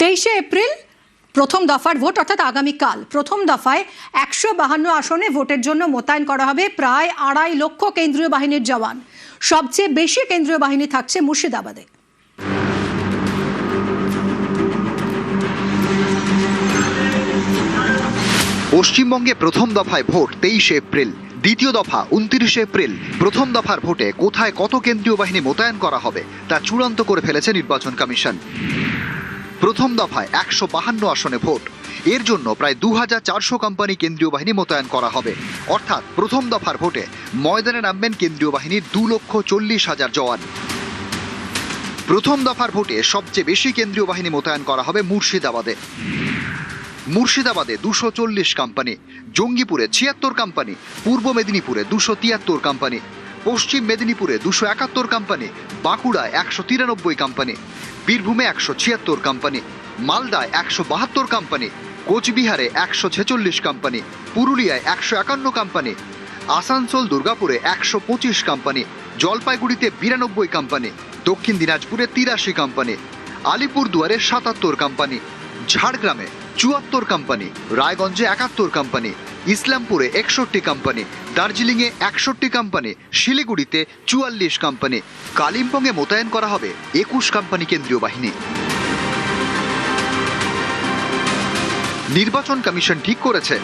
23শে April প্রথম দফার vote অর্থাৎ আগামীকাল প্রথম দফায় 152 আসনে ভোটের জন্য মোতায়েন করা হবে প্রায় 2.5 লক্ষ কেন্দ্রীয় বাহিনীর জওয়ান। সবচেয়ে বেশি কেন্দ্রীয় বাহিনী থাকছে মুর্শিদাবাদে। পশ্চিমবঙ্গে প্রথম দফায় ভোট 23শে এপ্রিল, দ্বিতীয় দফা 29শে এপ্রিল। প্রথম দফার ভোটে কোথায় কত কেন্দ্রীয় বাহিনী মোতায়েন করা হবে তা চূড়ান্ত করে ফেলেছে নির্বাচন কমিশন। প্রথম দফায় 152 আসনে ভোট, এর জন্য প্রায় 2400 কোম্পানি কেন্দ্রীয় বাহিনী মোতায়েন করা হবে। অর্থাৎ প্রথম দফার ভোটে ময়দানে নামবেন কেন্দ্রীয় বাহিনীর 2,40,000 জওয়ান। প্রথম দফার ভোটে সবচেয়ে বেশি কেন্দ্রীয় বাহিনী মোতায়েন করা হবে মুর্শিদাবাদে। মুর্শিদাবাদে 240 কোম্পানি, জঙ্গিপুরে 76 কোম্পানি, পূর্ব মেদিনীপুরে 273 কোম্পানি, পশ্চিম মেদিনীপুরে 271 কোম্পানি, বাঁকুড়ায় 193 কোম্পানি, বীরভূমে 176 কোম্পানি, মালদায় 172 কোম্পানি, কোচবিহারে 146 কোম্পানি, পুরুলিয়ায় 151 কোম্পানি, আসানসোল দুর্গাপুরে 125 কোম্পানি, জলপাইগুড়িতে 92 কোম্পানি, দক্ষিণ দিনাজপুরে 83 কোম্পানি, আলিপুরদুয়ারে 77 কোম্পানি, ঝাড়গ্রামে 74 কোম্পানি, রায়গঞ্জে 71 কোম্পানি, ইসলামপুরে 61 কোম্পানি, দার্জিলিংয়ে 61 কোম্পানি, শিলিগুড়িতে 44 কোম্পানি, কালিম্পংয়ে মোতায়েন করা হবে 21 কোম্পানি কেন্দ্রীয় বাহিনী। নির্বাচন কমিশন ঠিক করেছে,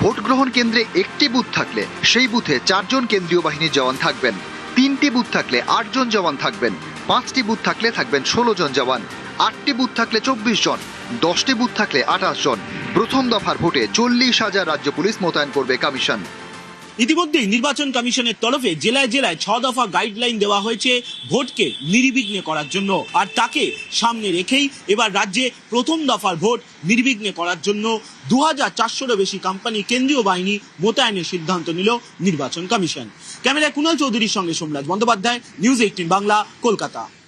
ভোট গ্রহণ কেন্দ্রে একটি বুথ থাকলে সেই বুথে 4 জন কেন্দ্রীয় বাহিনীর জওয়ান থাকবেন, 3টি বুথ থাকলে 8 জন জওয়ান থাকবেন, 5টি বুথ থাকলে থাকবেন 16 জন জওয়ান, 8টি বুথ থাকলে 24 জন, 10টি বুথ থাকলে 28 জন। প্রথম দফার ভোটে 40,000 রাজ্য পুলিশ মোতায়েন করবে কমিশন। ইতিমধ্যেই নির্বাচন কমিশনের তরফে জেলায় জেলায় 6 দফা গাইডলাইন দেওয়া হয়েছে ভোটকে নির্বিঘ্নে করার জন্য। আর তাকে সামনে রেখেই এবার রাজ্যে প্রথম দফার ভোট নির্বিঘ্নে করার জন্য 2400-এরও বেশি কোম্পানি কেন্দ্রীয় বাহিনী মোতায়েনের সিদ্ধান্ত নিল নির্বাচন কমিশন। ক্যামেরায় কুণাল চৌধুরীর সঙ্গে সোমরাজ বন্দ্যোপাধ্যায়, নিউজ 18 বাংলা, কলকাতা।